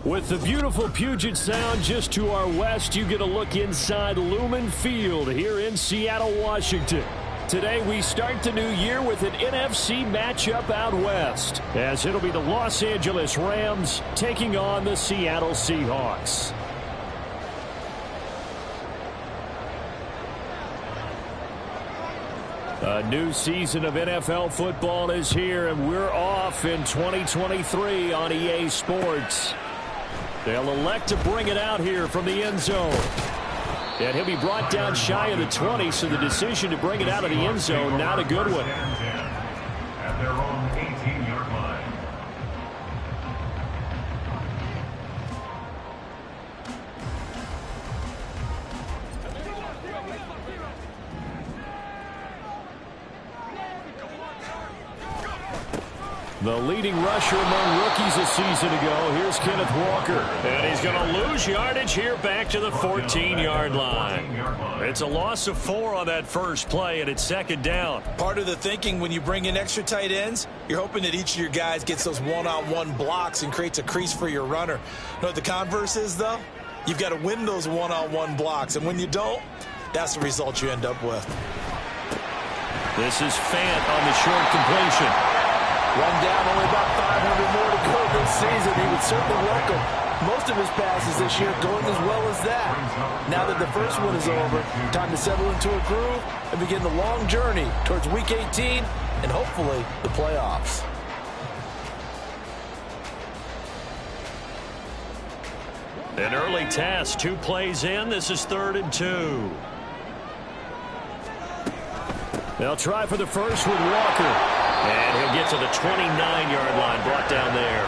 With the beautiful Puget Sound just to our west, you get a look inside Lumen Field here in Seattle, Washington. Today we start the new year with an NFC matchup out west, as it'll be the Los Angeles Rams taking on the Seattle Seahawks. A new season of NFL football is here, and we're off in 2023 on EA Sports. They'll elect to bring it out here from the end zone. And he'll be brought down shy of the 20, so the decision to bring it out of the end zone, not a good one. At their own 18-yard line. The leading rusher among rookies a season ago. Here's Kenneth Walker. And he's going to lose yardage here back to the 14-yard line. It's a loss of 4 on that first play, and it's second down. Part of the thinking when you bring in extra tight ends, you're hoping that each of your guys gets those one-on-one blocks and creates a crease for your runner. You know what the converse is, though? You've got to win those one-on-one blocks, and when you don't, that's the result you end up with. This is Fant on the short completion. One down, only about 500 more to go this season. He would certainly welcome most of his passes this year going as well as that. Now that the first one is over, time to settle into a groove and begin the long journey towards Week 18 and hopefully the playoffs. An early test, 2 plays in. This is 3rd and 2. They'll try for the first with Walker. And he'll get to the 29-yard line, brought down there.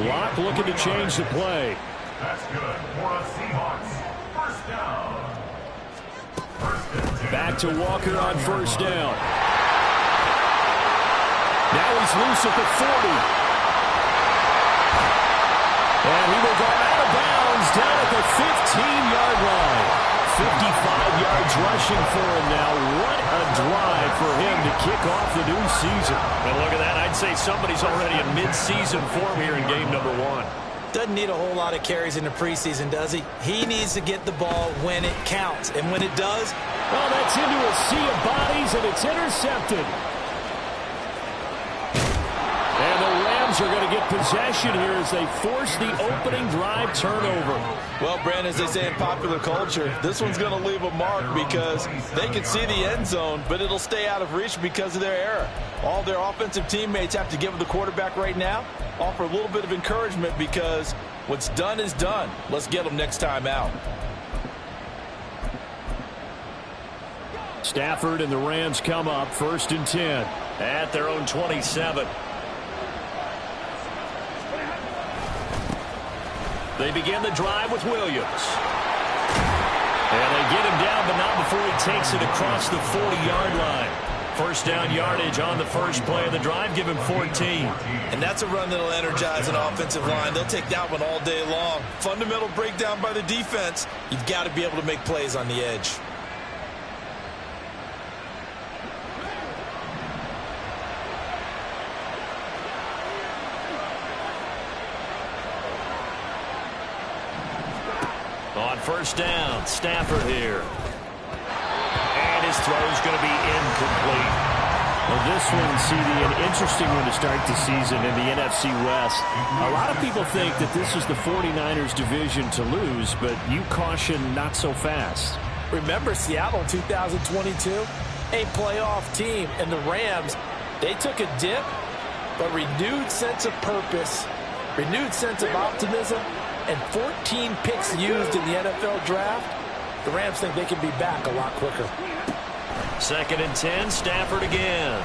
Loc looking to change the play. That's good for a Seahawks. First down. Back to Walker on first down. Now he's loose at the 40. And he will go out of bounds down at the 15-yard line. 55 yards rushing for him now. What a drive for him to kick off the new season. And look at that. I'd say somebody's already in mid-season form here in game number 1. Doesn't need a whole lot of carries in the preseason, does he? He needs to get the ball when it counts. And when it does, well, that's into a sea of bodies, and it's intercepted. And the Rams are going to get possession here as they force the opening drive turnover. Well, Brandon, as they say in popular culture, this one's going to leave a mark because they can see the end zone, but it'll stay out of reach because of their error. All their offensive teammates have to give the quarterback right now, offer a little bit of encouragement because what's done is done. Let's get them next time out. Stafford and the Rams come up 1st and 10 at their own 27. They begin the drive with Williams. And they get him down, but not before he takes it across the 40-yard line. First down yardage on the first play of the drive, give him 14. And that's a run that'll energize an offensive line. They'll take that one all day long. Fundamental breakdown by the defense. You've got to be able to make plays on the edge. On first down, Stafford here. And his throw is going to be incomplete. Well, this one, CD, an interesting one to start the season in the NFC West. A lot of people think that this is the 49ers division to lose, but you caution not so fast. Remember Seattle in 2022? A playoff team, and the Rams, they took a dip, but renewed sense of purpose, renewed sense of optimism, and 14 picks used in the NFL draft. The Rams think they can be back a lot quicker. 2nd and 10, Stafford again.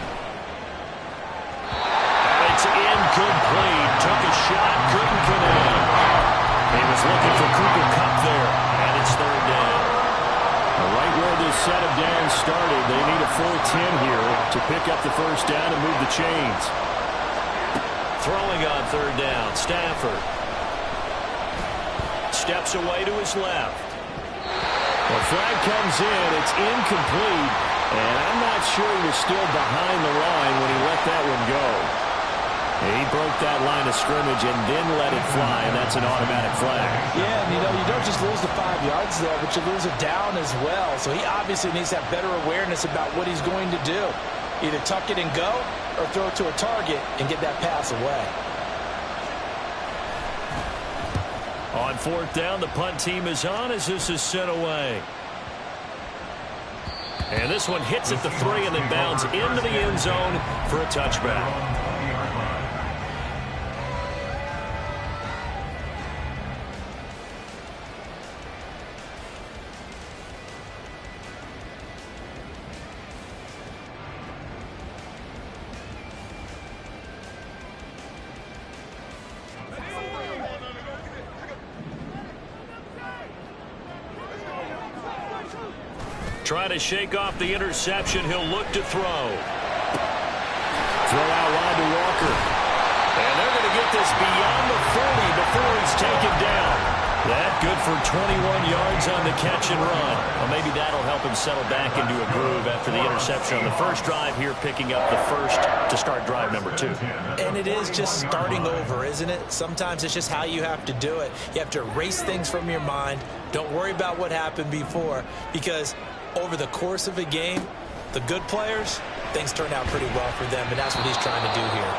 And it's incomplete. Took a shot, couldn't connect. He was looking for Cooper Kupp there, and it's 3rd down. Right where this set of downs started, they need a 4-10 here to pick up the first down and move the chains. Throwing on 3rd down, Stafford. Steps away to his left. The flag comes in. It's incomplete. And I'm not sure he was still behind the line when he let that one go. He broke that line of scrimmage and then let it fly, and that's an automatic flag. Yeah, and you don't just lose the 5 yards there, but you lose a down as well. So he obviously needs to have better awareness about what he's going to do. Either tuck it and go or throw it to a target and get that pass away. On 4th down, the punt team is on as this is sent away. And this one hits at the 3 and then bounds into the end zone for a touchback. Trying to shake off the interception. He'll look to throw. Throw out wide to Walker. And they're going to get this beyond the 40 before he's taken down. That good for 21 yards on the catch and run. Well, maybe that'll help him settle back into a groove after the interception on the first drive here, picking up the first to start drive number 2. And it is just starting over, isn't it? Sometimes it's just how you have to do it. You have to erase things from your mind. Don't worry about what happened before, because over the course of a game, the good players, things turn out pretty well for them, and that's what he's trying to do here.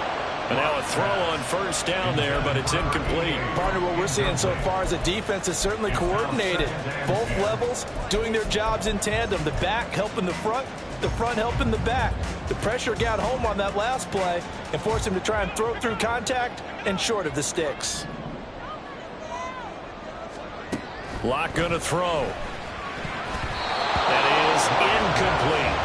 And now a throw on first down there, but it's incomplete. Partner, what we're seeing so far is the defense is certainly coordinated. Both levels doing their jobs in tandem. The back helping the front helping the back. The pressure got home on that last play and forced him to try and throw through contact and short of the sticks. Loc gonna throw. That is incomplete.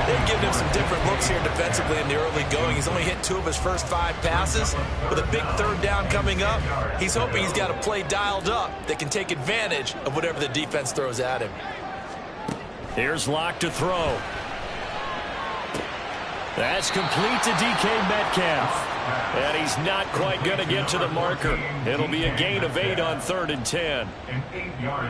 They've given him some different looks here defensively in the early going. He's only hit 2 of his first 5 passes. With a big 3rd down coming up, he's hoping he's got a play dialed up that can take advantage of whatever the defense throws at him. Here's Loc to throw. That's complete to DK Metcalf. And he's not quite going to get to the marker. It'll be a gain of 8 on 3rd and 10.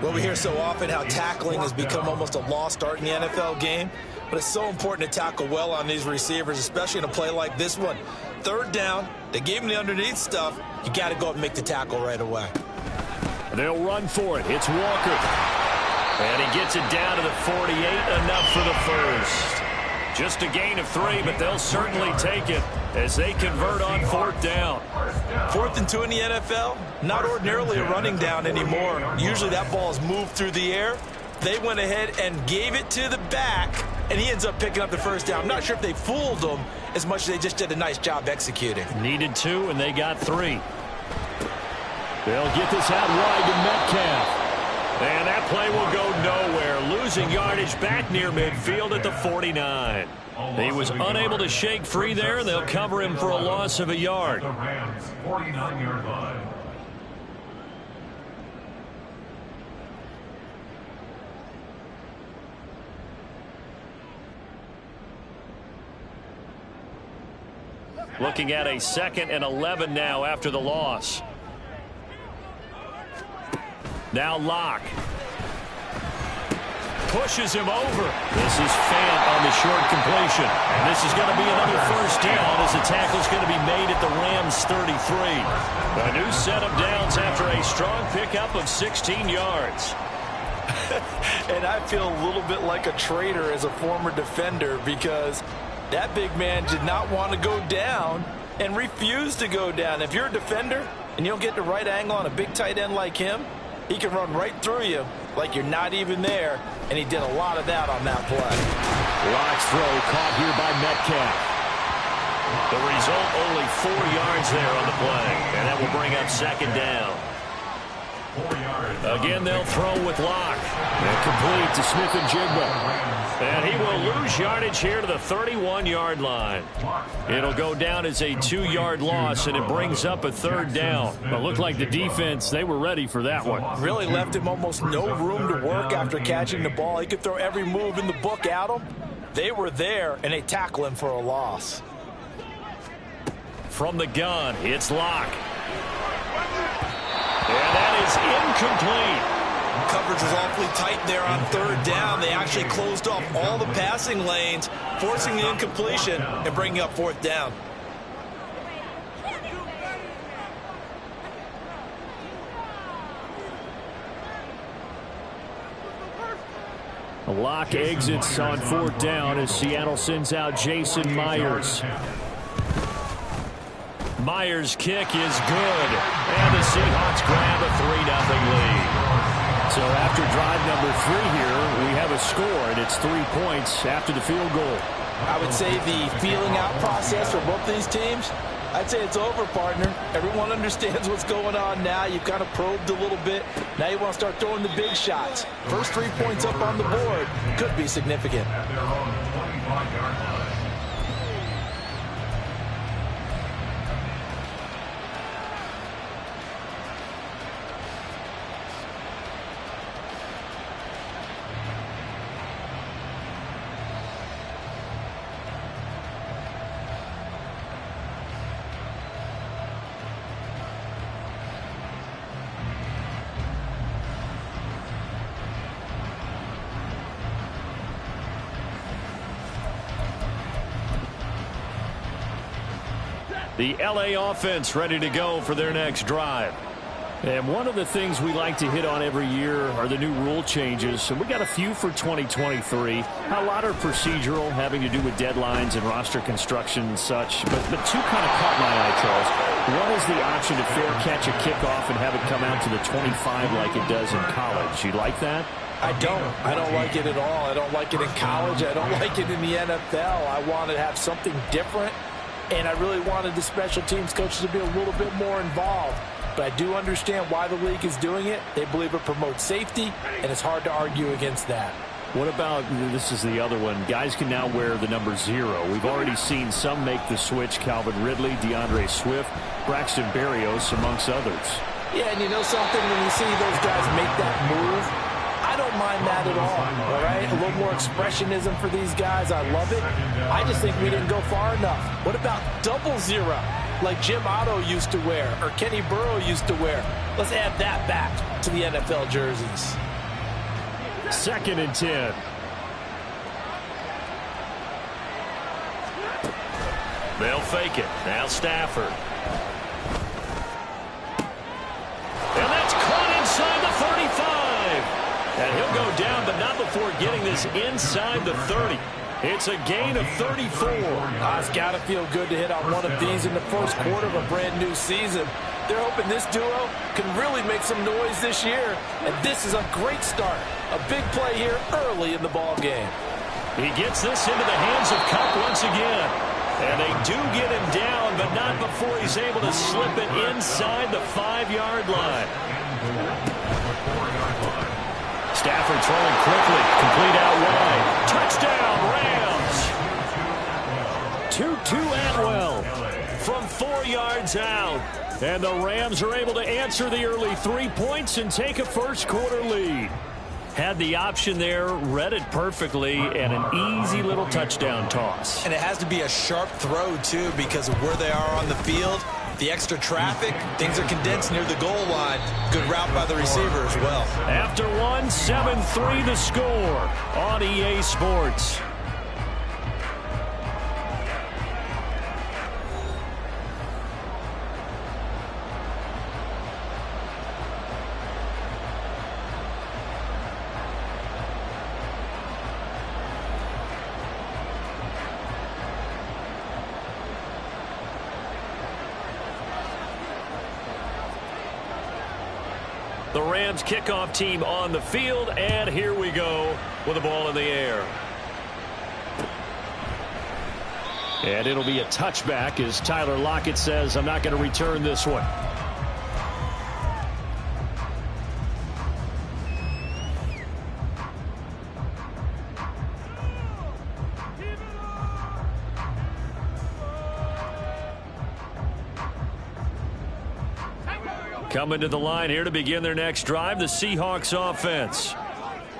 Well, we hear so often how tackling has become almost a lost art in the NFL game. But it's so important to tackle well on these receivers, especially in a play like this one. 3rd down, they gave him the underneath stuff. You got to go up and make the tackle right away. They'll run for it. It's Walker. And he gets it down to the 48, enough for the first. Just a gain of 3, but they'll certainly take it as they convert on 4th down. 4th and 2 in the NFL, not ordinarily a running down anymore. Usually that ball is moved through the air. They went ahead and gave it to the back, and he ends up picking up the first down. I'm not sure if they fooled him as much as they just did a nice job executing. Needed 2, and they got 3. They'll get this out wide to Metcalf. And that play will go nowhere. Losing yardage back near midfield at the 49. He was unable to shake free there. They'll cover him for a loss of a yard. The Rams, 49-yard line. Looking at a 2nd and 11 now after the loss. Now Loc. Pushes him over. This is Fant on the short completion. And this is going to be another first down as the tackle's going to be made at the Rams 33. A new set of downs after a strong pickup of 16 yards. And I feel a little bit like a traitor as a former defender, because that big man did not want to go down and refused to go down. If you're a defender and you don't get the right angle on a big tight end like him, he can run right through you like you're not even there, and he did a lot of that on that play. Loc's throw caught here by Metcalf. The result, only 4 yards there on the play, and that will bring up 2nd down. Again, they'll throw with Loc. And complete to Smith and Jigba. And he will lose yardage here to the 31-yard line. It'll go down as a 2-yard loss, and it brings up a 3rd down. But looked like the defense, they were ready for that one. Really left him almost no room to work after catching the ball. He could throw every move in the book at him. They were there, and they tackle him for a loss. From the gun, it's Loc. And that is incomplete. Coverage was awfully tight there on 3rd down. They actually closed off all the passing lanes, forcing the incompletion and bringing up 4th down. Loc exits on 4th down as Seattle sends out Jason Myers. Myers' kick is good, and the Seahawks grab a 3-0 lead. So after drive number 3 here, we have a score, and it's 3 points after the field goal. I would say the feeling out process for both these teams, I'd say it's over, partner. Everyone understands what's going on now. You've kind of probed a little bit. Now you want to start throwing the big shots. First 3 points up on the board could be significant. At their own 25-yard line. The LA offense ready to go for their next drive. And one of the things we like to hit on every year are the new rule changes. And we got a few for 2023. A lot are procedural, having to do with deadlines and roster construction and such. But 2 kind of caught my eye, Charles. One is the option to fair catch a kickoff and have it come out to the 25 like it does in college. You like that? I don't like it at all. I don't like it in college. I don't like it in the NFL. I want to have something different. And I really wanted the special teams coaches to be a little bit more involved. But I do understand why the league is doing it. They believe it promotes safety, and it's hard to argue against that. What about, this is the other one, guys can now wear the number 0. We've already seen some make the switch, Calvin Ridley, DeAndre Swift, Braxton Berrios, amongst others. Yeah, and you know something, when you see those guys make that move, I don't mind that at all right? A little more expressionism for these guys. I love it. I just think we didn't go far enough. What about 00, like Jim Otto used to wear or Kenny Burrow used to wear? Let's add that back to the NFL jerseys. 2nd and 10. They'll fake it. Now Stafford. And that's caught inside the 35. And he'll go down, but not before getting this inside the 30. It's a gain of 34. It's got to feel good to hit on one of these in the first quarter of a brand new season. They're hoping this duo can really make some noise this year. And this is a great start. A big play here early in the ball game. He gets this into the hands of Kupp once again. And they do get him down, but not before he's able to slip it inside the 5-yard line. Stafford throwing quickly, complete out wide. Touchdown, Rams. 2-2 Atwell from 4 yards out. And the Rams are able to answer the early 3 points and take a first quarter lead. Had the option there, read it perfectly, and an easy little touchdown toss. And it has to be a sharp throw, too, because of where they are on the field. The extra traffic, things are condensed near the goal line. Good route by the receiver as well. After 1, 7-3 the score on EA Sports. The Rams kickoff team on the field, and here we go with the ball in the air. And it'll be a touchback as Tyler Lockett says, I'm not going to return this one. Coming to the line here to begin their next drive, the Seahawks offense.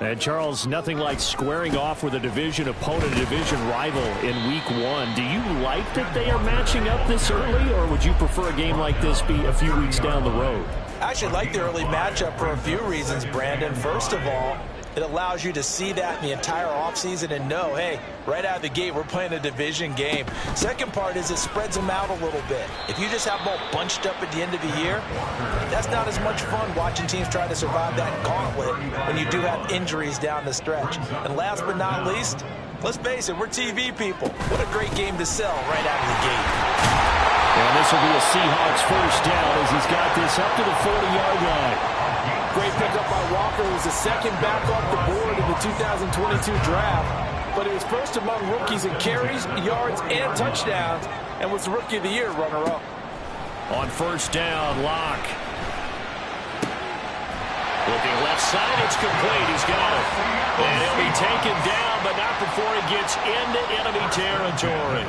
And Charles, nothing like squaring off with a division opponent, a division rival in week 1. Do you like that they are matching up this early, or would you prefer a game like this be a few weeks down the road? I actually like the early matchup for a few reasons, Brandon. First of all, It allows you to see that in the entire offseason and know, hey, right out of the gate, we're playing a division game. Second part is it spreads them out a little bit. If you just have them all bunched up at the end of the year, that's not as much fun watching teams try to survive that gauntlet when you do have injuries down the stretch. And last but not least, let's face it, we're TV people. What a great game to sell right out of the gate. And this will be a Seahawks first down as he's got this up to the 40-yard line. Great pickup by Walker. He was the second back off the board in the 2022 draft. But he was first among rookies in carries, yards, and touchdowns, and was the Rookie of the Year runner-up. On first down, Loc. Looking left side, it's complete. He's got it. And he'll be taken down, but not before he gets into enemy territory.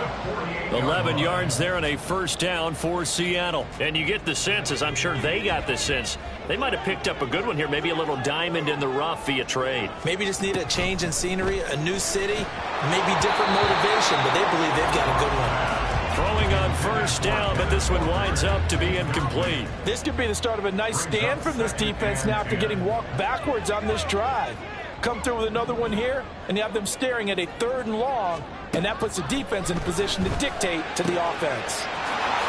11 yards there and a first down for Seattle. And you get the sense, as I'm sure they got the sense, they might have picked up a good one here, maybe a little diamond in the rough via trade. Maybe just need a change in scenery, a new city, maybe different motivation, but they believe they've got a good one. Throwing on first down, but this one winds up to be incomplete. This could be the start of a nice stand from this defense now after getting walked backwards on this drive. Come through with another one here, and you have them staring at a 3rd and long, and that puts the defense in a position to dictate to the offense.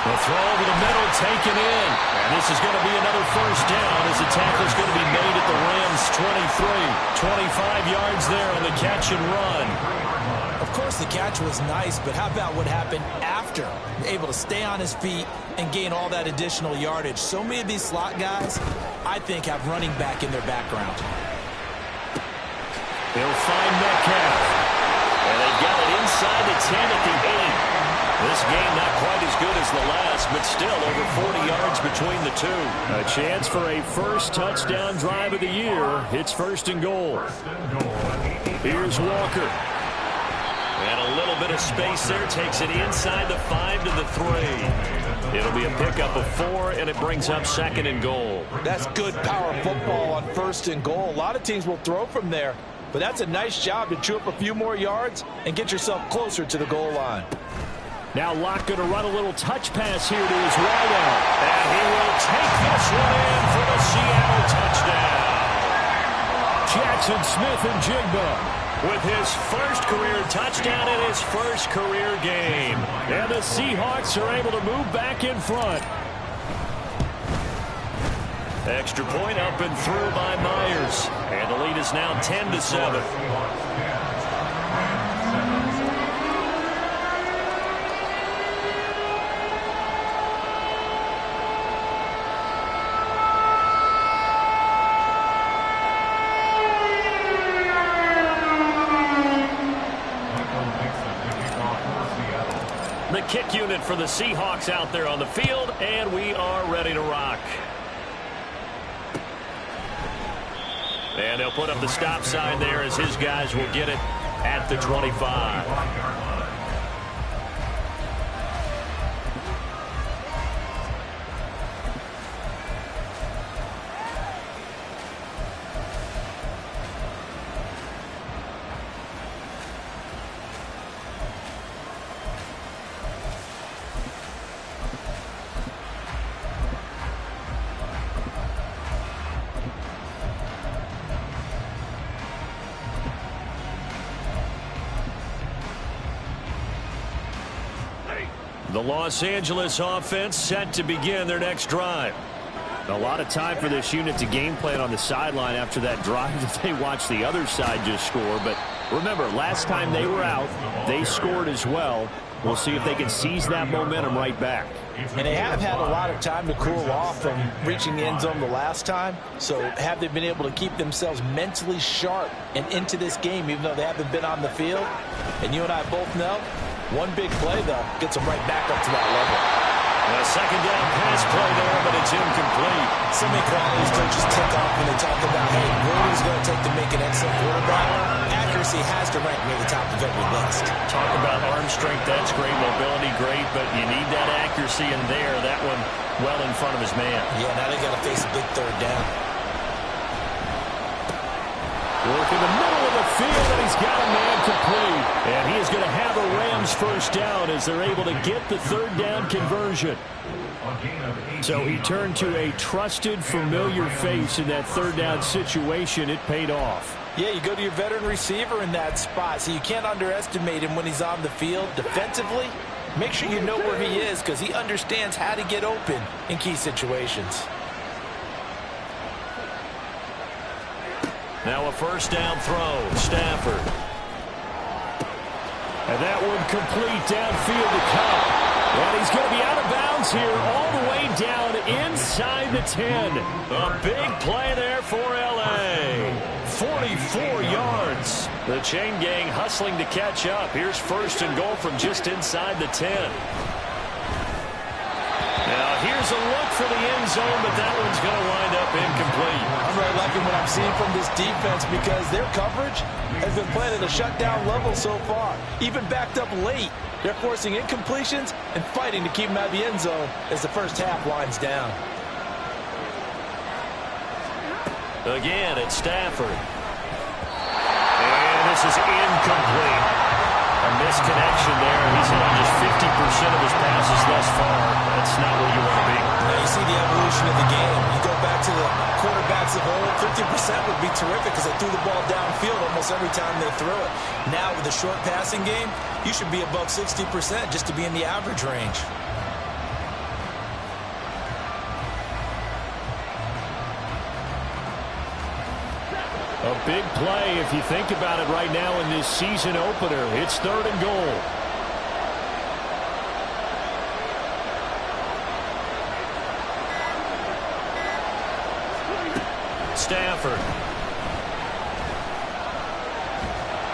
The throw over the middle taken in. And this is going to be another first down as the tackle is going to be made at the Rams' 23. 25 yards there on the catch and run. Of course, the catch was nice, but how about what happened after? Able to stay on his feet and gain all that additional yardage. So many of these slot guys, I think, have running back in their background. He'll find Metcalf. And they've got it inside the 10 at the 8. This game not quite as good as the last, but still over 40 yards between the two. A chance for a first touchdown drive of the year. It's 1st and goal. Here's Walker. And a little bit of space there. Takes it inside the 5 to the 3. It'll be a pickup of 4, and it brings up 2nd and goal. That's good power football on 1st and goal. A lot of teams will throw from there, but that's a nice job to chew up a few more yards and get yourself closer to the goal line. Now Loc going to run a little touch pass here to his wideout. And he will take this one in for the Seattle touchdown. Jackson Smith and Jigba with his first career touchdown in his first career game. And the Seahawks are able to move back in front. Extra point up and through by Myers. And the lead is now 10-7. The kick unit for the Seahawks out there on the field, and we are ready to rock. And they'll put up the stop sign there as his guys will get it at the 25. The Los Angeles offense set to begin their next drive. A lot of time for this unit to game plan on the sideline after that drive that they watched the other side just score. But remember, last time they were out, they scored as well. We'll see if they can seize that momentum right back. And they have had a lot of time to cool off from reaching the end zone the last time. So have they been able to keep themselves mentally sharp and into this game, even though they haven't been on the field? And you and I both know, one big play, though, gets them right back up to that level. A second down pass play there, but it's incomplete. So many qualities coaches tick off when they talk about, hey, what is it going to take to make an excellent quarterback? Accuracy has to rank near the top of every list. Talk about arm strength, that's great. Mobility, great, but you need that accuracy in there. That one well in front of his man. Yeah, now they got to face a big 3rd down. Work in the middle of the field, and he's got a man complete. And he is going to have a Rams first down as they're able to get the 3rd down conversion. So he turned to a trusted, familiar face in that 3rd down situation. It paid off. Yeah, you go to your veteran receiver in that spot, so you can't underestimate him when he's on the field. Defensively, make sure you know where he is because he understands how to get open in key situations. Now a first down throw, Stafford. And that one complete downfield to Cup. And he's going to be out of bounds here all the way down inside the 10. A big play there for L.A. 44 yards. The chain gang hustling to catch up. Here's first and goal from just inside the 10. Now here's a look for the end zone, but that one's going to wind up incomplete. I'm really liking what I'm seeing from this defense because their coverage has been playing at a shutdown level so far. Even backed up late, they're forcing incompletions and fighting to keep them out of the end zone as the first half winds down. Again, it's Stafford. And this is incomplete. A misconnection there. He's hit on just 50% of his passes thus far. That's not where you want to be. Now you see the evolution of the game. You go back to the quarterbacks of old, 50% would be terrific because they threw the ball downfield almost every time they threw it. Now with the short passing game, you should be above 60% just to be in the average range. A big play if you think about it right now in this season opener. It's third and goal. Stafford.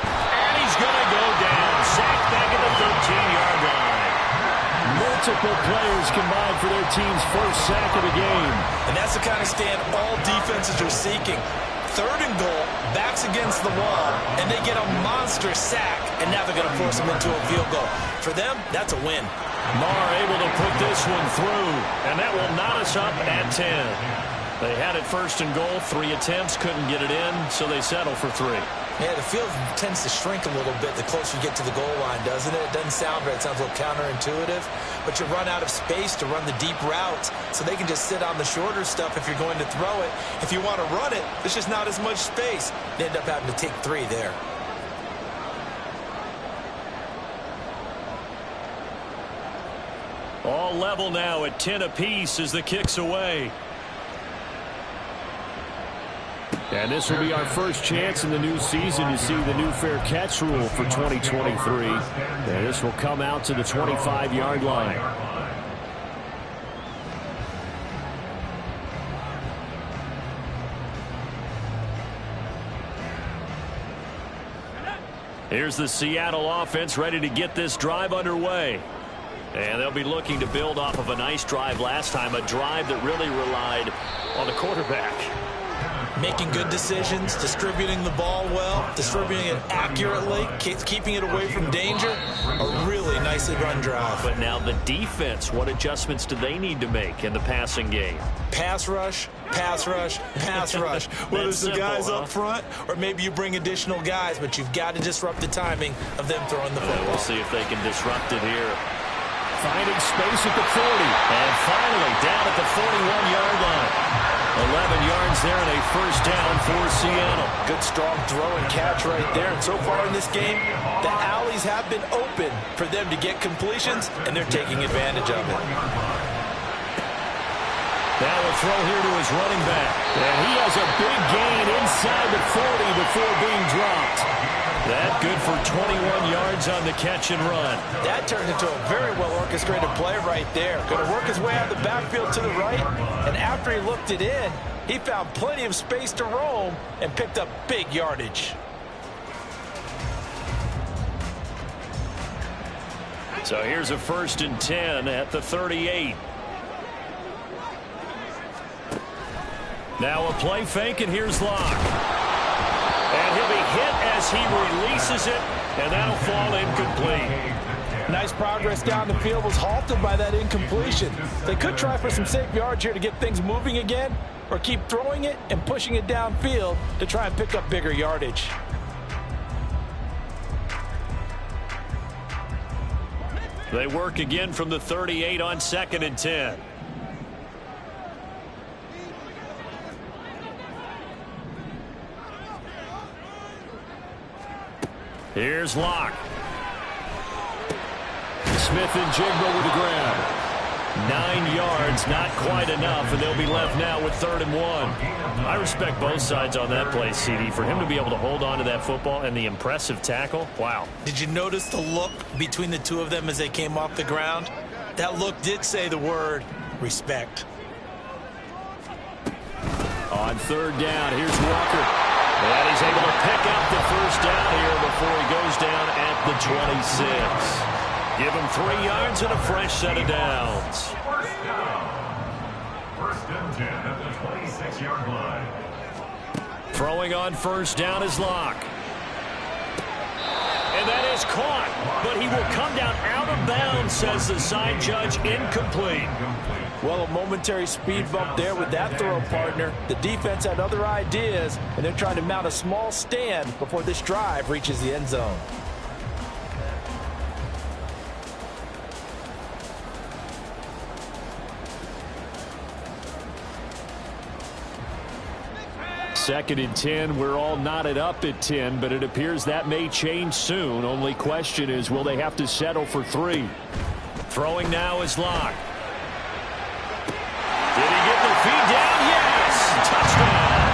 And he's going to go down. Sacked back at the 13-yard line. Multiple players combined for their team's first sack of the game. And that's the kind of stand all defenses are seeking. Third and goal, backs against the wall, and they get a monster sack, and now they're going to force them into a field goal. For them, that's a win. Marr able to put this one through, and that will knot us up at 10. They had it first and goal, 3 attempts, couldn't get it in, so they settle for 3. Yeah, the field tends to shrink a little bit the closer you get to the goal line, doesn't it? It doesn't sound right. It sounds a little counterintuitive. But you run out of space to run the deep routes, so they can just sit on the shorter stuff if you're going to throw it. If you want to run it, there's just not as much space. They end up having to take 3 there. All level now at 10 apiece as the kick's away. And this will be our first chance in the new season to see the new fair catch rule for 2023. And this will come out to the 25-yard line. Here's the Seattle offense ready to get this drive underway. And they'll be looking to build off of a nice drive last time, a drive that really relied on the quarterback. Making good decisions, distributing the ball well, distributing it accurately, keeping it away from danger. A really nicely run drive. But now the defense, what adjustments do they need to make in the passing game? Pass rush, pass rush, pass rush. Whether it's the guys up front or maybe you bring additional guys, but you've got to disrupt the timing of them throwing the football. We'll see if they can disrupt it here. Finding space at the 40. And finally down at the 41-yard line. 11 yards there and a first down for Seattle. Good strong throw and catch right there. And so far in this game, the alleys have been open for them to get completions, and they're taking advantage of it. Now a throw here to his running back. And he has a big gain inside the 40 before being dropped. That good for 21 yards on the catch and run. That turned into a very well-orchestrated play right there. Going to work his way out of the backfield to the right, and after he looked it in, he found plenty of space to roam and picked up big yardage. So here's a first and 10 at the 38. Now a play fake, and here's Loc. And he'll be hit as he releases it, and that'll fall incomplete. Nice progress down the field, was halted by that incompletion. They could try for some safe yards here to get things moving again, or keep throwing it and pushing it downfield to try and pick up bigger yardage. They work again from the 38 on 2nd and 10. Here's Loc. Smith and Jigba with the grab. 9 yards, not quite enough, and they'll be left now with 3rd and 1. I respect both sides on that play, CD. For him to be able to hold on to that football and the impressive tackle, wow. Did you notice the look between the two of them as they came off the ground? That look did say the word respect. On 3rd down, here's Walker. And he's able to pick up the 1st down here before he goes down at the 26. Give him 3 yards and a fresh set of downs. First down. 1st and 10 at the 26-yard line. Throwing on 1st down is Loc. And that is caught, but he will come down out of bounds, says the side judge. Incomplete. Well, a momentary speed bump there with that throw, partner. The defense had other ideas, and they're trying to mount a small stand before this drive reaches the end zone. Second and 10. We're all knotted up at 10, but it appears that may change soon. Only question is, will they have to settle for 3? Throwing now is Loc. Did he get the feed down? Yes! Touchdown!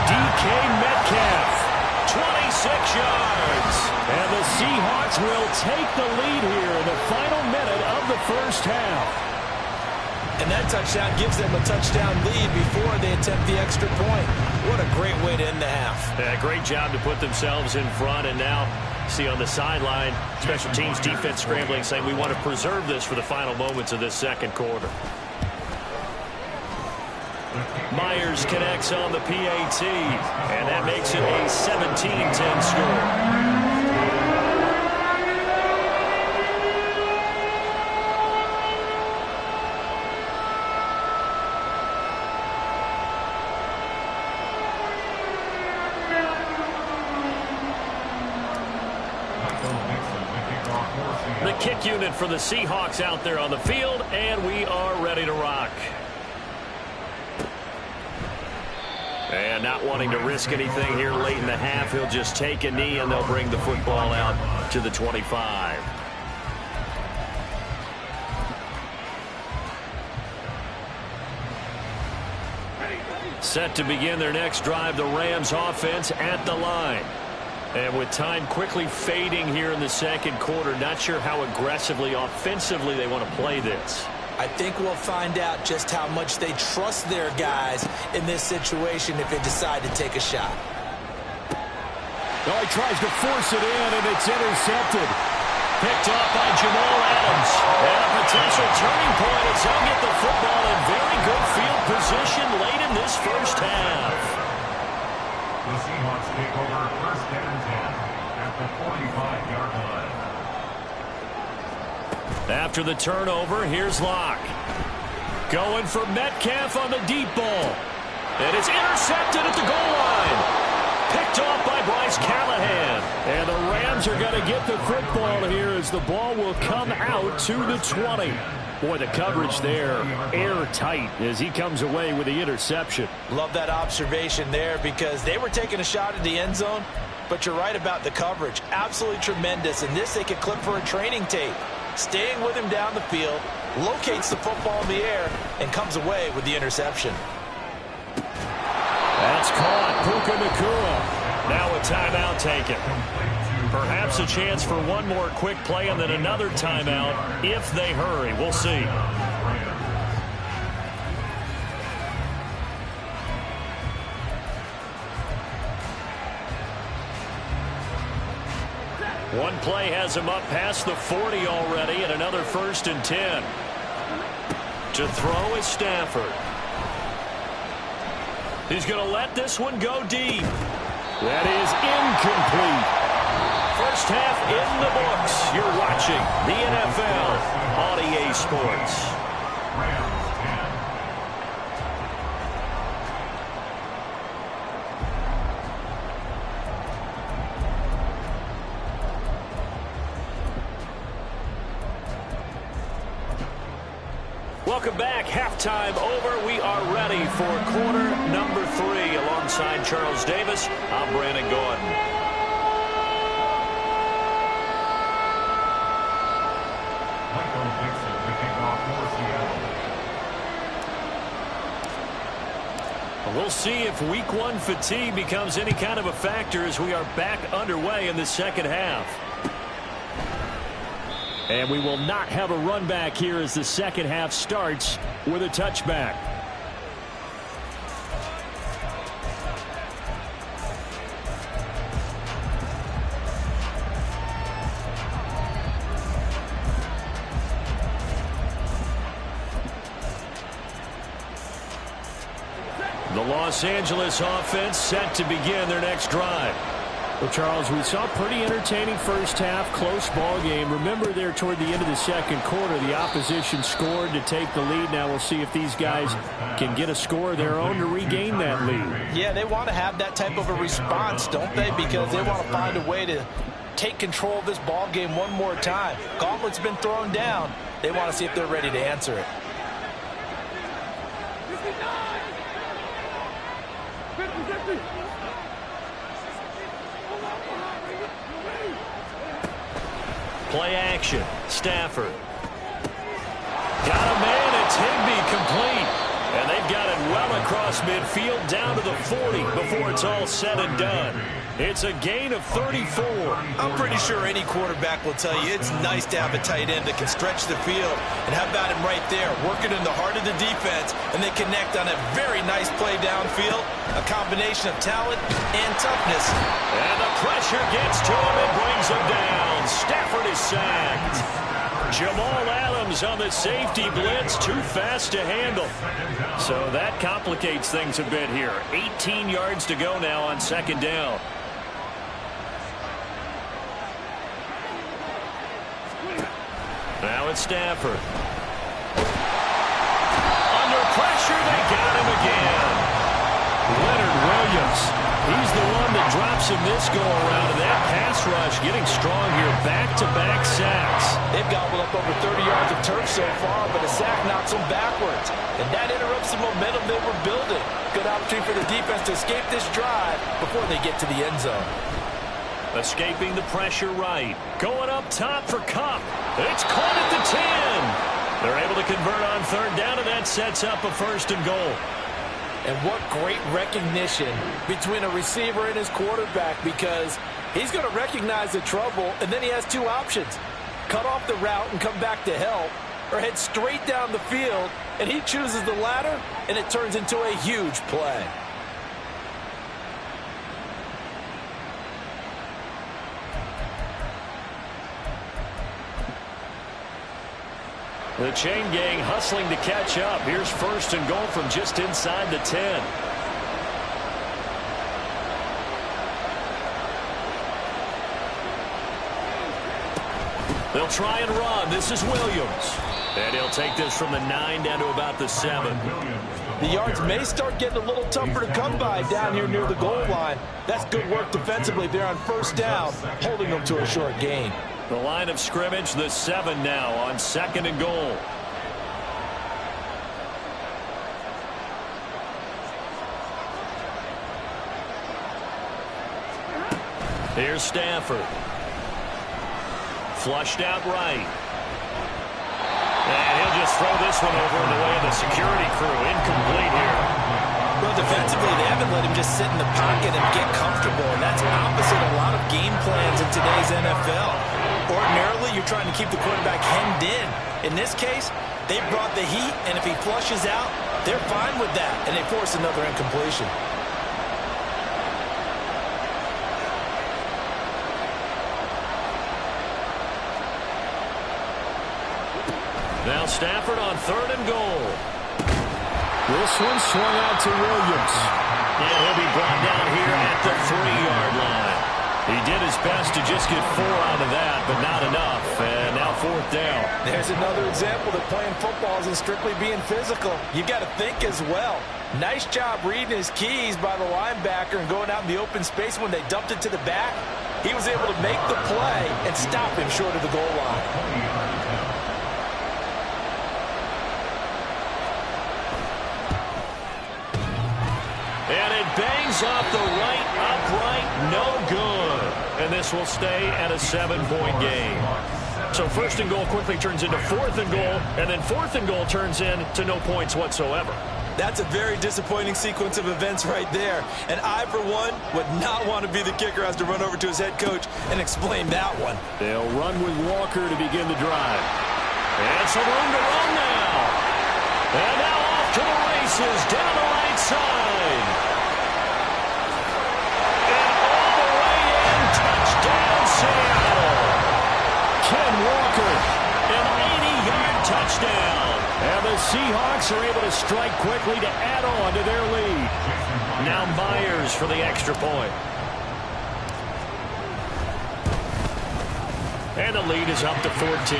DK Metcalf, 26 yards. And the Seahawks will take the lead here in the final minute of the 1st half. And that touchdown gives them a touchdown lead before they attempt the extra point. What a great way to end the half. Yeah, great job to put themselves in front. And now, see on the sideline, special teams defense scrambling, saying we want to preserve this for the final moments of this 2nd quarter. Myers connects on the PAT, and that makes it a 17-10 score. The kick unit for the Seahawks out there on the field, and we are ready to rock. And not wanting to risk anything here late in the half, he'll just take a knee, and they'll bring the football out to the 25. Set to begin their next drive, the Rams offense at the line. And with time quickly fading here in the 2nd quarter, not sure how aggressively, offensively they want to play this. I think we'll find out just how much they trust their guys in this situation if they decide to take a shot. Oh, he tries to force it in, and it's intercepted. Picked off by Jamal Adams. And a potential turning point as they'll get the football in very good field position late in this 1st half. The Seahawks take over 1st and 10 at the 45-yard line. After the turnover, here's Loc. Going for Metcalf on the deep ball. And it's intercepted at the goal line. Picked off by Bryce Callahan. And the Rams are going to get the football here as the ball will come out to the 20. Boy, the coverage there, airtight as he comes away with the interception. Love that observation there because they were taking a shot at the end zone, but you're right about the coverage. Absolutely tremendous. And this they could clip for a training tape. Staying with him down the field, locates the football in the air, and comes away with the interception. That's caught. Puka Nacua. Now a timeout taken. Perhaps a chance for one more quick play and then another timeout if they hurry. We'll see. One play has him up past the 40 already, and another 1st and 10. To throw is Stafford. He's going to let this one go deep. That is incomplete. First half in the books. You're watching the NFL on EA Sports. Welcome back. Halftime over. We are ready for quarter number 3. Alongside Charles Davis, I'm Brandon Gordon. We'll see if Week 1 fatigue becomes any kind of a factor as we are back underway in the second half. And we will not have a run back here as the second half starts with a touchback. The Los Angeles offense set to begin their next drive. Well, Charles, we saw a pretty entertaining first half, close ball game. Remember there toward the end of the second quarter, the opposition scored to take the lead. Now we'll see if these guys can get a score of their own to regain that lead. Yeah, they want to have that type of a response, don't they? Because they want to find a way to take control of this ball game one more time. Gauntlet's been thrown down. They want to see if they're ready to answer it. Play action. Stafford. Got a man. It's Higbee complete. And they've got it well across midfield down to the 40 before it's all said and done. It's a gain of 34. I'm pretty sure any quarterback will tell you it's nice to have a tight end that can stretch the field. And how about him right there, working in the heart of the defense, and they connect on a very nice play downfield, a combination of talent and toughness. And the pressure gets to him and brings him down. Stafford is sacked. Jamal Adams on the safety blitz, too fast to handle. So that complicates things a bit here. 18 yards to go now on second down. Now it's Stafford. Under pressure, they got him again. Leonard Williams. He's the one that drops him this go-around. And that pass rush getting strong here. Back-to-back sacks. They've gobbled up over 30 yards of turf so far, but a sack knocks them backwards. And that interrupts the momentum they were building. Good opportunity for the defense to escape this drive before they get to the end zone. Escaping the pressure right. Going up top for Kupp. It's caught at the 10. They're able to convert on third down, and that sets up a first and goal. And what great recognition between a receiver and his quarterback, because he's going to recognize the trouble, and then he has two options. Cut off the route and come back to help, or head straight down the field, and he chooses the latter, and it turns into a huge play. The chain gang hustling to catch up. Here's first and goal from just inside the 10. They'll try and run. This is Williams. And he'll take this from the 9 down to about the 7. The yards may start getting a little tougher to come by down here near the goal line. That's good work defensively there on first down, holding them to a short gain. The line of scrimmage, the 7 now on second and goal. Here's Stafford. Flushed out right. And he'll just throw this one over in the way of the security crew. Incomplete here. Well, defensively, they haven't let him just sit in the pocket and get comfortable, and that's opposite a lot of game plans in today's NFL. Ordinarily, you're trying to keep the quarterback hemmed in. In this case, they brought the heat, and if he flushes out, they're fine with that, and they force another incompletion. Now Stafford on third and goal. This one swung out to Williams. And he'll be brought down here at the 3-yard line. He did his best to just get 4 out of that, but not enough. And now fourth down. There's another example that playing football isn't strictly being physical. You got to think as well. Nice job reading his keys by the linebacker and going out in the open space when they dumped it to the back. He was able to make the play and stop him short of the goal line. And it bangs off the right upright, no good. And this will stay at a 7-point game. So first and goal quickly turns into fourth and goal, and then fourth and goal turns into no points whatsoever. That's a very disappointing sequence of events right there. And I, for one, would not want to be the kicker who has to run over to his head coach and explain that one. They'll run with Walker to begin the drive. And some room to run now. And now off to the races down the right side. And all the way in. Touchdown, Seattle. Ken Walker, an 80-yard touchdown. And the Seahawks are able to strike quickly to add on to their lead. Now Myers for the extra point. And the lead is up to 14.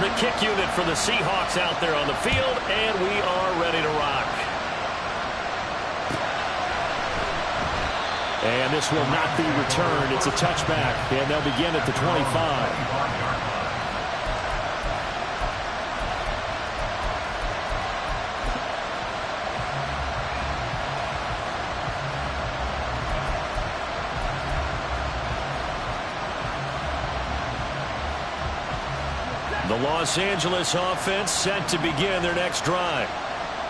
The kick unit for the Seahawks out there on the field, and we are ready to rock. And this will not be returned. It's a touchback, and they'll begin at the 25. The Los Angeles offense set to begin their next drive.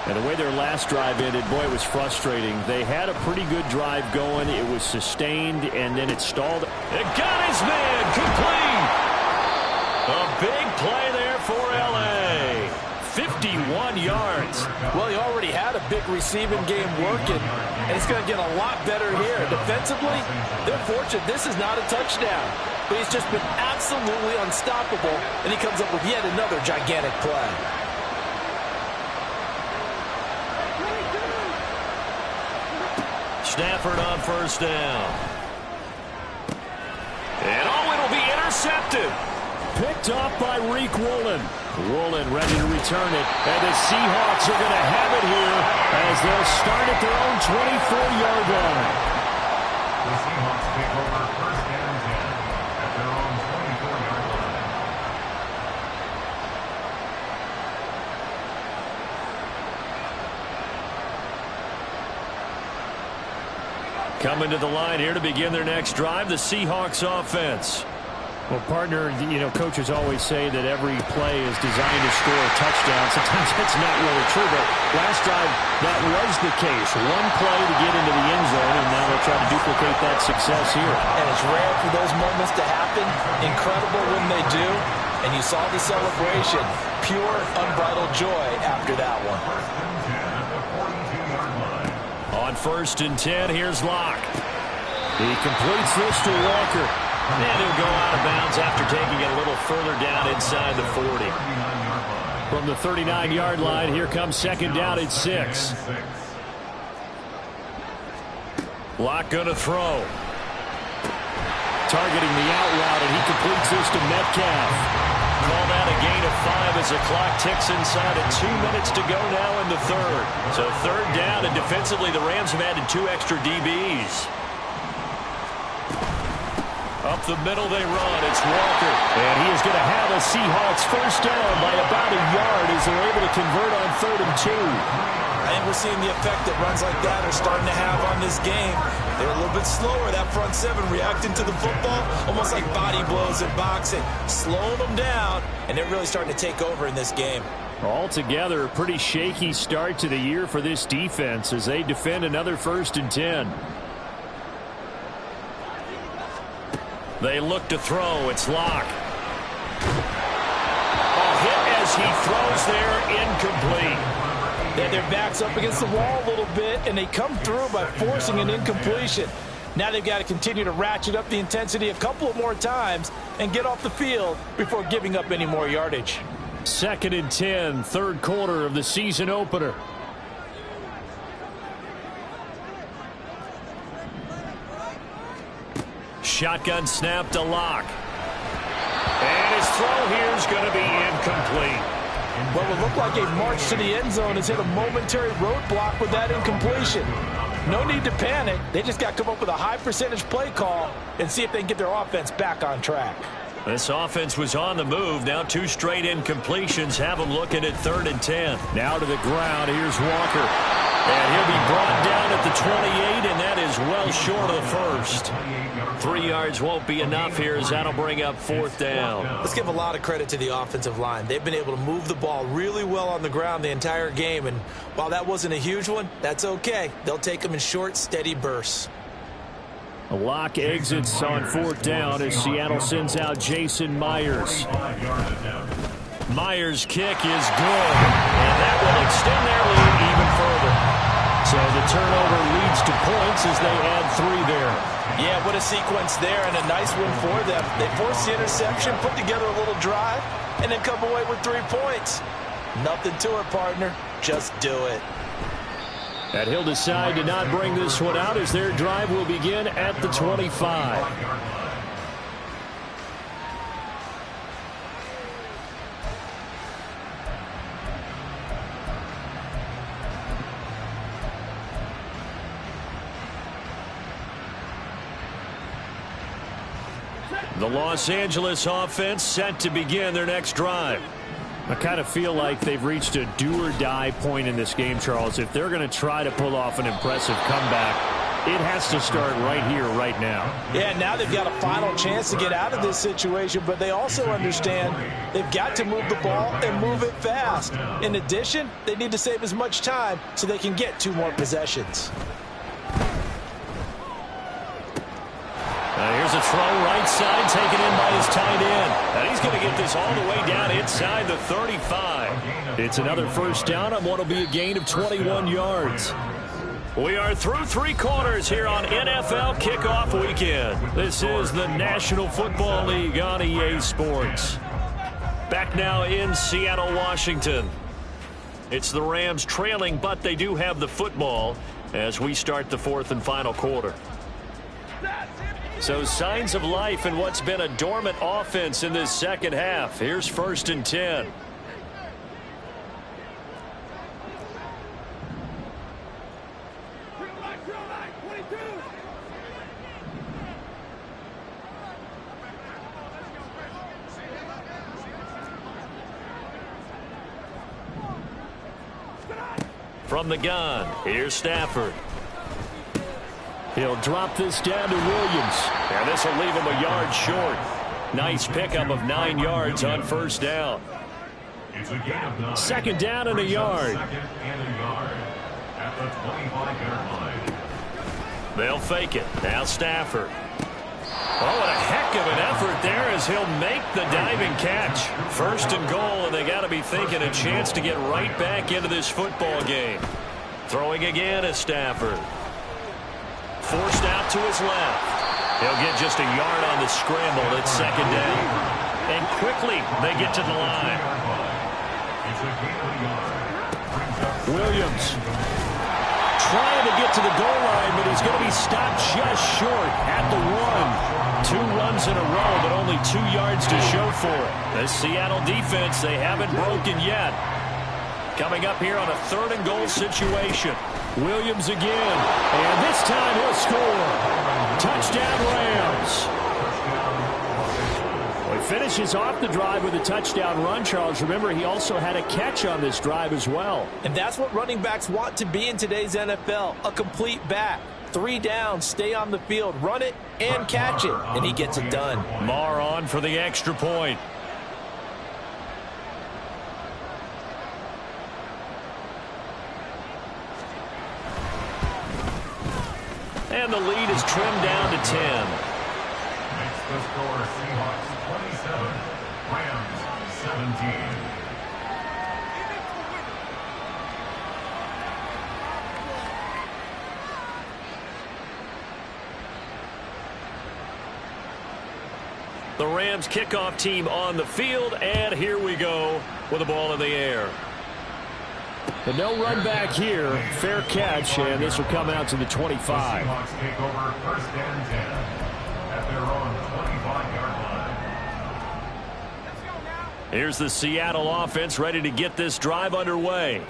And the way their last drive ended, boy, it was frustrating. They had a pretty good drive going. It was sustained, and then it stalled. It got his man complete. A big play there for L.A. 51 yards. Well, he already had a big receiving game working, and it's going to get a lot better here. Defensively, they're fortunate this is not a touchdown. But he's just been absolutely unstoppable, and he comes up with yet another gigantic play. Stafford on first down. And it'll be intercepted. Picked up by Loc Wk1. Woolen ready to return it. And the Seahawks are going to have it here as they'll start at their own 24-yard line. The Seahawks take over first and 10 at their own 24-yard line. Coming to the line here to begin their next drive, the Seahawks offense. Well, partner, coaches always say that every play is designed to score a touchdown. Sometimes that's not really true, but last drive, that was the case. One play to get into the end zone, and now they'll try to duplicate that success here. And it's rare for those moments to happen. Incredible when they do. And you saw the celebration. Pure, unbridled joy after that one. On first and 10, here's Loc. He completes this to Walker. And he'll go out of bounds after taking it a little further down inside the 40. From the 39-yard line, here comes second down at 6. Loc going to throw. Targeting the out route, and he completes this to Metcalf. Call that a gain of 5 as the clock ticks inside at 2 minutes to go now in the third. So third down, and defensively the Rams have added 2 extra DBs. Up the middle they run. It's Walker. And he is going to have a Seahawks first down by about a yard as they're able to convert on 3rd and 2. I think we're seeing the effect that runs like that are starting to have on this game. They're a little bit slower, that front seven, reacting to the football, almost like body blows in boxing, slowing them down, and they're really starting to take over in this game. Altogether, a pretty shaky start to the year for this defense as they defend another 1st and 10. They look to throw. It's Loc. A hit as he throws there, incomplete. Their back's up against the wall a little bit, and they come through by forcing an incompletion. Now they've got to continue to ratchet up the intensity a couple of more times and get off the field before giving up any more yardage. 2nd and 10, 3rd quarter of the season opener. Shotgun snap to Loc. And his throw here is going to be incomplete. Well, it looked like a march to the end zone has hit a momentary roadblock with that incompletion. No need to panic. They just got to come up with a high percentage play call and see if they can get their offense back on track. This offense was on the move. Now 2 straight incompletions have them looking at 3rd and 10. Now to the ground. Here's Walker. And he'll be brought down at the 28, and that is well short of the first. 3 yards won't be enough here as that'll bring up 4th down. Let's give a lot of credit to the offensive line. They've been able to move the ball really well on the ground the entire game, and while that wasn't a huge one, that's okay. They'll take them in short, steady bursts. Loc exits on 4th down as Seattle sends out Jason Myers. Myers' kick is good, and that will extend their lead even further. So the turnover leads to points as they add 3 there. Yeah, what a sequence there, and a nice one for them. They force the interception, put together a little drive, and then come away with 3 points. Nothing to it, partner. Just do it. And he'll decide to not bring this one out as their drive will begin at the 25. The Los Angeles offense set to begin their next drive. I kind of feel like they've reached a do-or-die point in this game, Charles. If they're going to try to pull off an impressive comeback, it has to start right here, right now. Yeah, now they've got a final chance to get out of this situation, but they also understand they've got to move the ball and move it fast. In addition, they need to save as much time so they can get 2 more possessions. Here's a throw right side taken in by his tight end. And he's going to get this all the way down inside the 35. It's another 1st down on what will be a gain of 21 yards. We are through 3 quarters here on NFL Kickoff Weekend. This is the National Football League on EA Sports. Back now in Seattle, Washington. It's the Rams trailing, but they do have the football as we start the 4th and final quarter. So signs of life in what's been a dormant offense in this second half. Here's 1st and 10. From the gun, here's Stafford. He'll drop this down to Williams. And this will leave him a yard short. Nice pickup of 9 yards on 1st down. 2nd down and a yard. They'll fake it. Now Stafford. Oh, what a heck of an effort there as he'll make the diving catch. 1st and goal, and they got to be thinking a chance to get right back into this football game. Throwing again is Stafford. Forced out to his left. He'll get just a yard on the scramble at 2nd down. And quickly they get to the line. Williams trying to get to the goal line, but he's going to be stopped just short at the 1. 2 runs in a row, but only 2 yards to show for it. The Seattle defense, they haven't broken yet. Coming up here on a 3rd and goal situation. Williams again, and this time he'll score. Touchdown Rams. Well, he finishes off the drive with a touchdown run, Charles. Remember, he also had a catch on this drive as well. And that's what running backs want to be in today's NFL, a complete back. 3 down, stay on the field, run it, and catch it, and he gets it done. Marr on for the extra point. And the lead is trimmed down to 10. Makes the score Seahawks 27, Rams 17. The Rams kickoff team on the field, and here we go with the ball in the air. But no run back here. Fair catch, and this will come out to the 25. The Seahawks take over 1st and 10 at their own 25-yard line. Here's the Seattle offense ready to get this drive underway.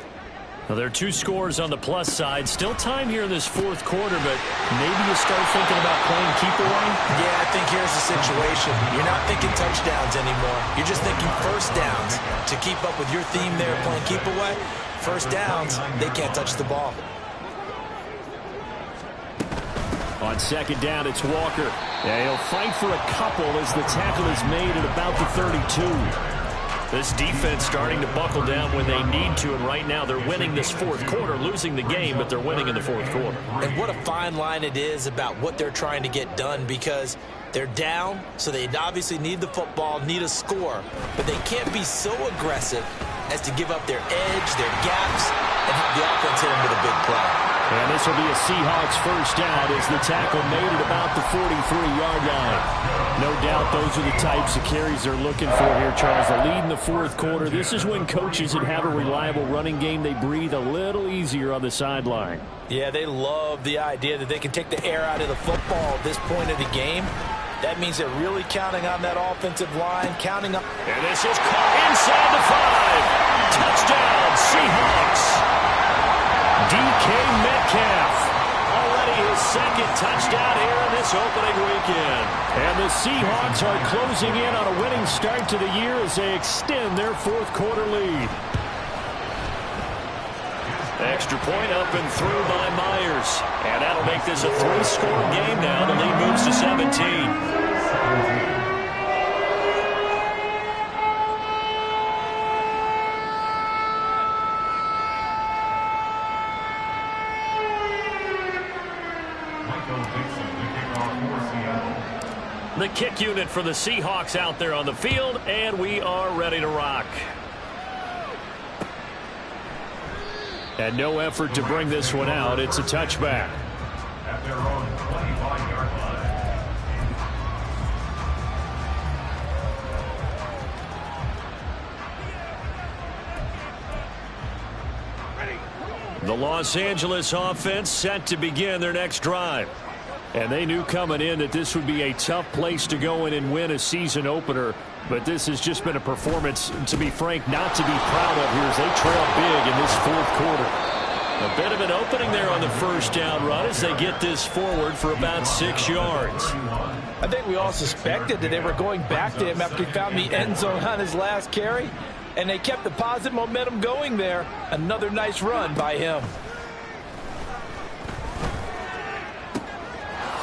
Well, there are two scores on the plus side. Still time here in this fourth quarter, but maybe you start thinking about playing keep away? Yeah, I think here's the situation. You're not thinking touchdowns anymore. You're just thinking first downs. To keep up with your theme there playing keep away, first downs, they can't touch the ball. On second down, it's Walker. Yeah, he'll fight for a couple as the tackle is made at about the 32. This defense starting to buckle down when they need to, and right now they're winning this fourth quarter, losing the game, but they're winning in the fourth quarter. And what a fine line it is about what they're trying to get done, because they're down, so they obviously need the football, need a score, but they can't be so aggressive as to give up their edge, their gaps, and have the offense hit them with a big play. And this will be a Seahawks first down as the tackle made at about the 43-yard line. No doubt those are the types of carries they're looking for here, Charles. The lead in the fourth quarter. This is when coaches that have a reliable running game, they breathe a little easier on the sideline. Yeah, they love the idea that they can take the air out of the football at this point of the game. That means they're really counting on that offensive line, counting on... And this is caught inside the 5. Touchdown, Seahawks. DK Metcalf, already his second touchdown here in this opening weekend. And the Seahawks are closing in on a winning start to the year as they extend their fourth quarter lead. Extra point up and through by Myers. And that'll make this a 3-score game now. The lead moves to 17. The kick unit for the Seahawks out there on the field, and we are ready to rock. And no effort to bring this one out. It's a touchback. At their own 25-yard line. The Los Angeles offense set to begin their next drive. And they knew coming in that this would be a tough place to go in and win a season opener. But this has just been a performance, to be frank, not to be proud of here as they trail big in this fourth quarter. A bit of an opening there on the first down run as they get this forward for about 6 yards. I think we all suspected that they were going back to him after he found the end zone on his last carry. And they kept the positive momentum going there. Another nice run by him.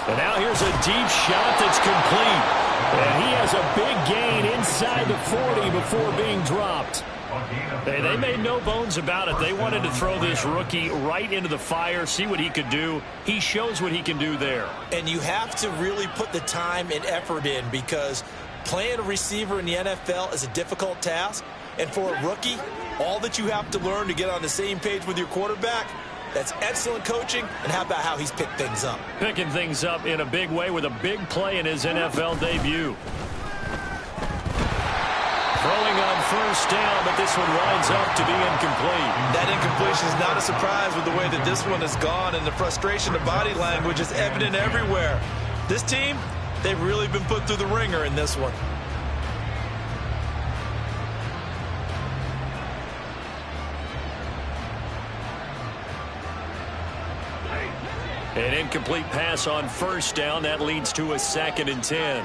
And now here's a deep shot that's complete. And he has a big gain inside the 40 before being dropped. Hey, they made no bones about it. They wanted to throw this rookie right into the fire, see what he could do. He shows what he can do there. And you have to really put the time and effort in, because playing a receiver in the NFL is a difficult task. And for a rookie, all that you have to learn to get on the same page with your quarterback, that's excellent coaching. And how about how he's picked things up? Picking things up in a big way with a big play in his NFL debut. Throwing on first down, but this one winds up to be incomplete. That incompletion is not a surprise with the way that this one has gone, and the frustration of body language is evident everywhere. This team, they've really been put through the ringer in this one. An incomplete pass on first down. That leads to a 2nd and 10.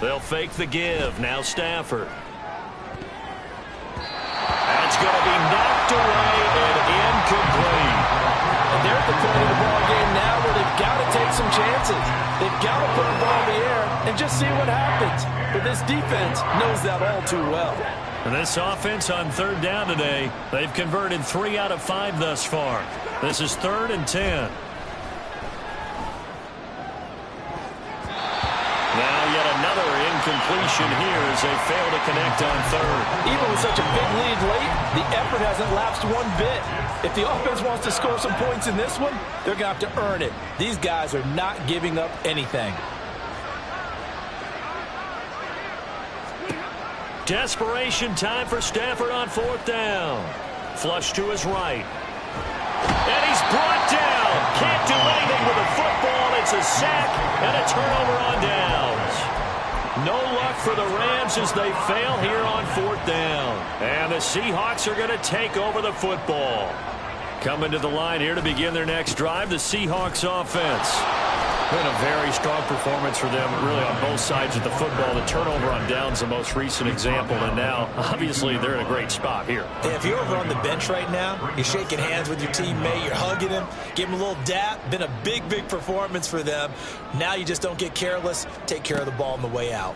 They'll fake the give. Now Stafford. That's going to be knocked away and incomplete. And they're at the point of the ball game now where they've got to take some chances. They've got to put the ball in the air and just see what happens. But this defense knows that all too well. And this offense on third down today, they've converted 3 out of 5 thus far. This is 3rd and 10. Now yet another incompletion here as they fail to connect on third. Even with such a big lead late, the effort hasn't lapsed one bit. If the offense wants to score some points in this one, they're going to have to earn it. These guys are not giving up anything. Desperation time for Stafford on 4th down. Flush to his right. And he's brought down. Can't do anything with the football. It's It's a sack and a turnover on downs. No luck for the Rams as they fail here on 4th down. And the Seahawks are going to take over the football. Coming to the line here to begin their next drive, the Seahawks offense. Been a very strong performance for them, really, on both sides of the football. The turnover on downs, the most recent example, and now, obviously, they're in a great spot here. Yeah, if you're over on the bench right now, you're shaking hands with your teammate, you're hugging him, give him a little dap. Been a big, big performance for them. Now you just don't get careless. Take care of the ball on the way out.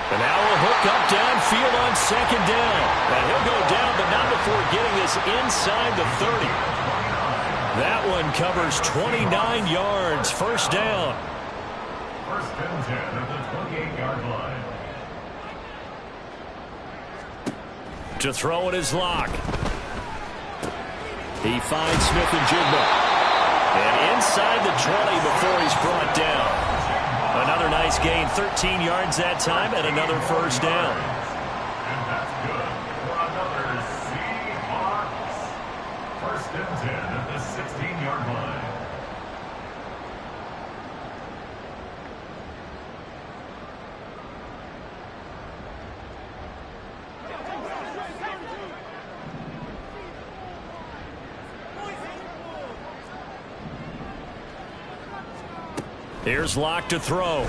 And now a hook up downfield on 2nd down. And he'll go down, but not before getting this inside the 30. That one covers 29 yards. 1st down. 1st and 10 at the 28-yard line. To throw it is Loc. He finds Smith and Jigba. And inside the 20 before he's brought down. Another nice gain, 13 yards that time, and another 1st down. And that's good for another Seahawks. 1st and 10 at the 16-yard line. Here's Loc to throw.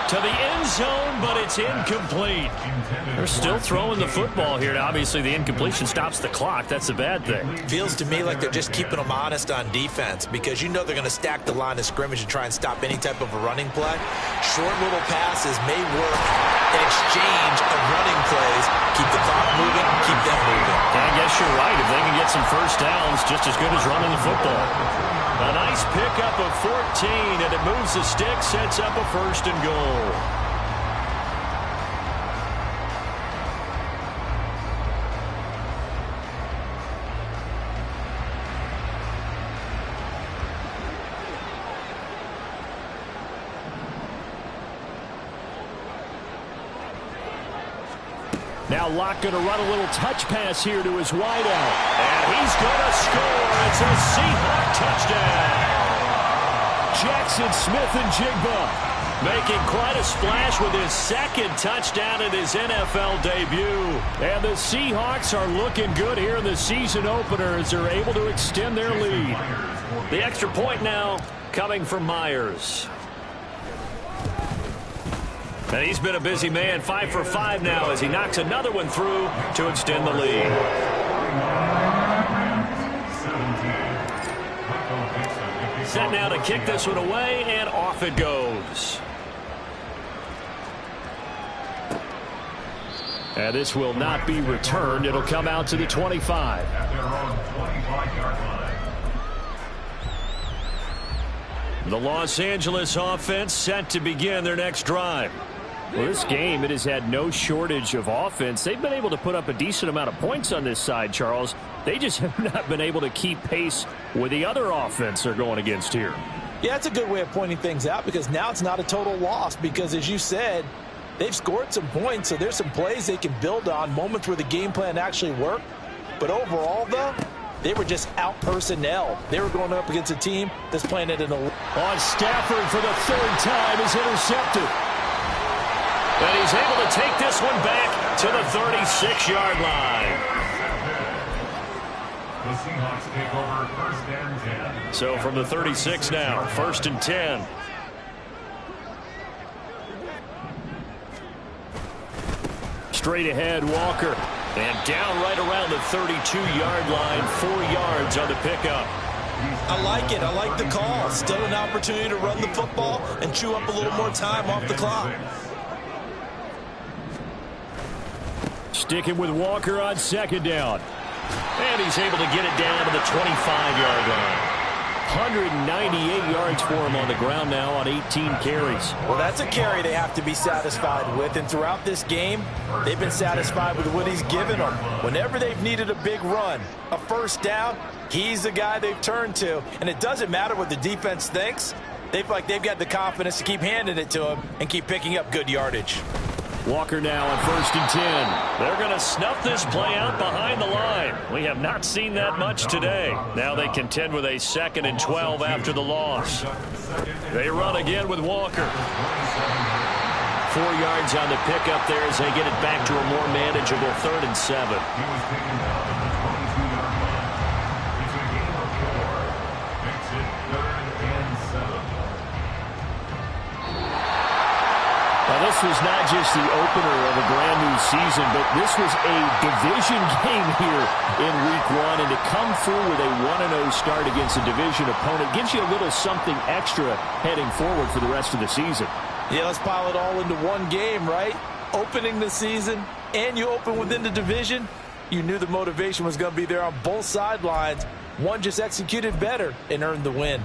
To the end zone, but it's incomplete. They're still throwing the football here. Now, obviously, the incompletion stops the clock. That's a bad thing. Feels to me like they're just keeping them honest on defense because you know they're going to stack the line of scrimmage and try and stop any type of a running play. Short little passes may work in exchange of running plays. Keep the clock moving, keep them moving. I guess you're right. If they can get some 1st downs, just as good as running the football. A nice pickup of 14, and it moves the stick, sets up a 1st and goal. Now Loc going to run a little touch pass here to his wideout. And he's going to score. It's a Seahawk touchdown. Jackson Smith-Njigba making quite a splash with his 2nd touchdown in his NFL debut. And the Seahawks are looking good here in the season opener as they're able to extend their lead. The extra point now coming from Myers. And he's been a busy man, 5 for 5 now as he knocks another one through to extend the lead. Set now to kick this one away, and off it goes. And this will not be returned. It'll come out to the 25. At their own 25-yard line. The Los Angeles offense set to begin their next drive. Well, this game, it has had no shortage of offense. They've been able to put up a decent amount of points on this side, Charles. They just have not been able to keep pace with the other offense they're going against here. Yeah, that's a good way of pointing things out because now it's not a total loss because, as you said, they've scored some points, so there's some plays they can build on, moments where the game plan actually worked. But overall, though, they were just out personnel. They were going up against a team that's playing at an elite. On Stafford for the 3rd time is intercepted. And he's able to take this one back to the 36-yard line. The Seahawks take over 1st and 10. So from the 36 now, 1st and 10. Straight ahead, Walker. And down right around the 32-yard line, 4 yards on the pickup. I like it. I like the call. Still an opportunity to run the football and chew up a little more time off the clock. Sticking with Walker on 2nd down. And he's able to get it down to the 25-yard line. 198 yards for him on the ground now on 18 carries. Well, that's a carry they have to be satisfied with. And throughout this game, they've been satisfied with what he's given them. Whenever they've needed a big run, a 1st down, he's the guy they've turned to. And it doesn't matter what the defense thinks. They feel like they've got the confidence to keep handing it to him and keep picking up good yardage. Walker now on 1st and 10. They're going to snuff this play out behind the line. We have not seen that much today. Now they contend with a 2nd and 12 after the loss. They run again with Walker. 4 yards on the pickup there as they get it back to a more manageable 3rd and 7. Now, this was not just the opener of a brand new season, but this was a division game here in Week 1. And to come through with a 1-0 start against a division opponent gives you a little something extra heading forward for the rest of the season. Yeah, let's pile it all into one game, right? Opening the season, and you open within the division. You knew the motivation was going to be there on both sidelines. One just executed better and earned the win.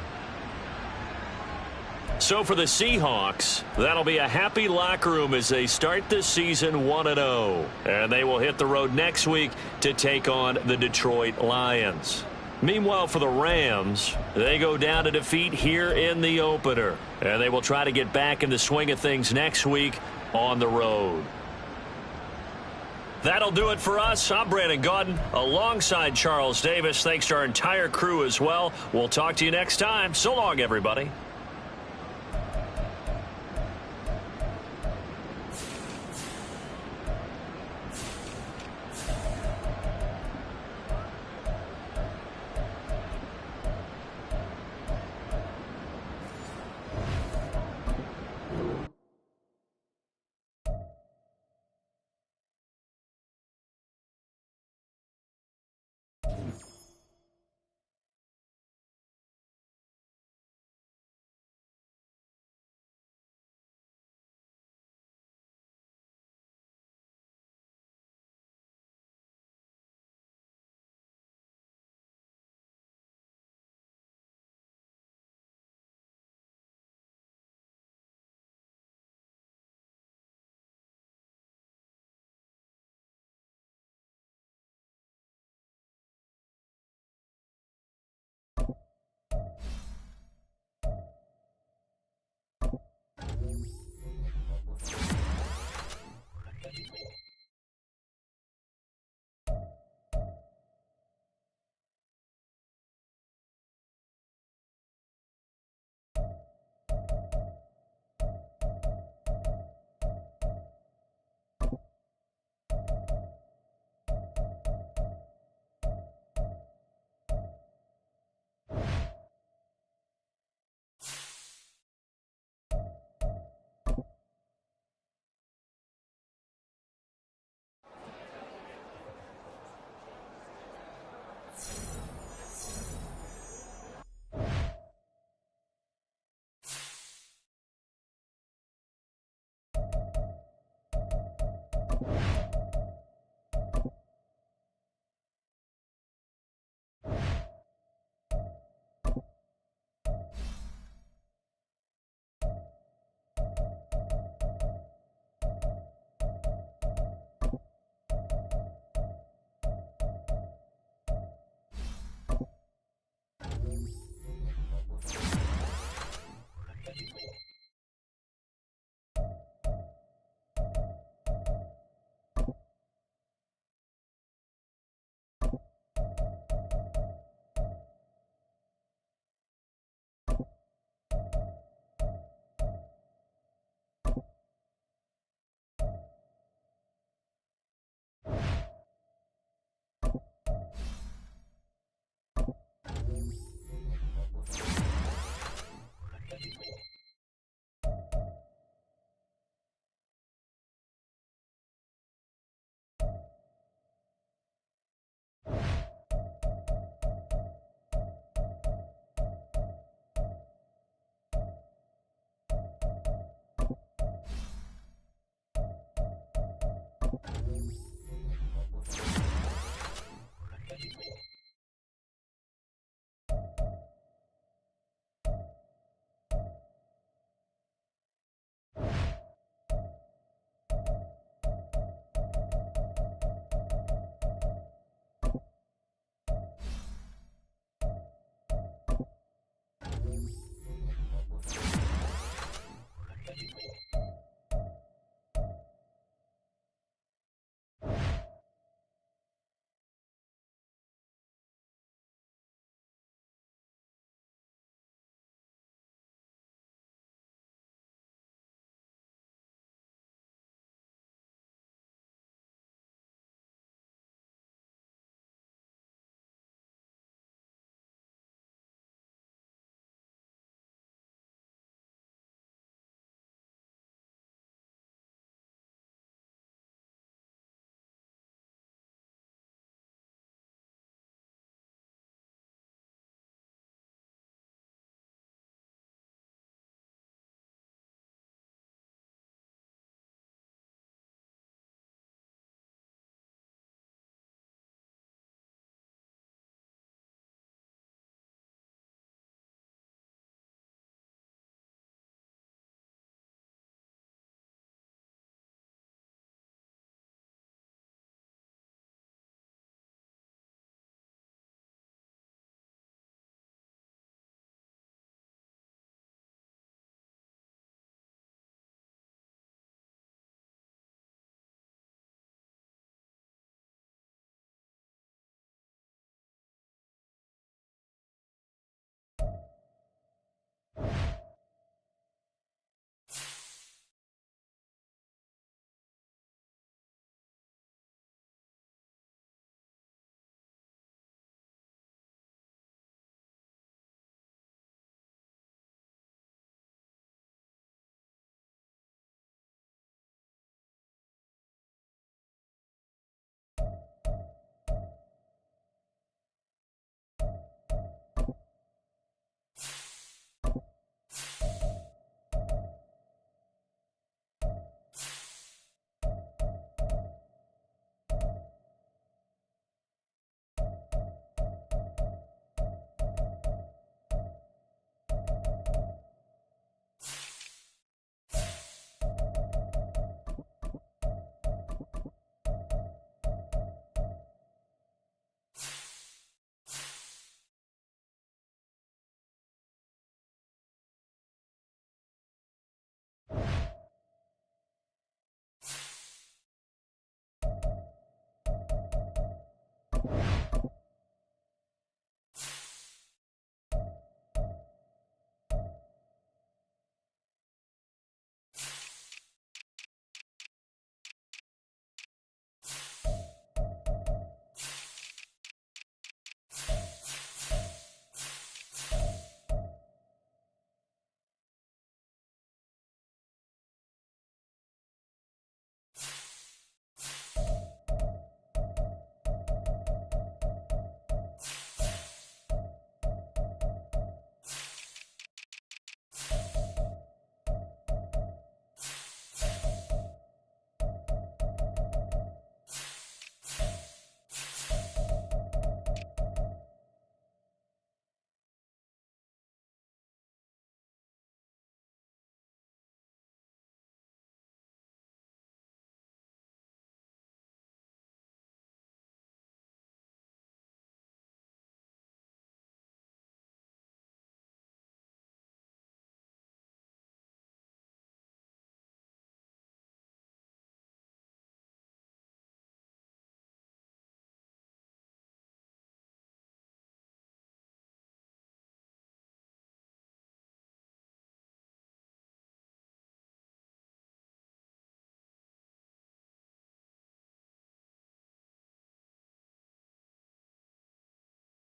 So for the Seahawks, that'll be a happy locker room as they start this season 1-0. And they will hit the road next week to take on the Detroit Lions. Meanwhile, for the Rams, they go down to defeat here in the opener. And they will try to get back in the swing of things next week on the road. That'll do it for us. I'm Brandon Gaudin alongside Charles Davis. Thanks to our entire crew as well. We'll talk to you next time. So long, everybody.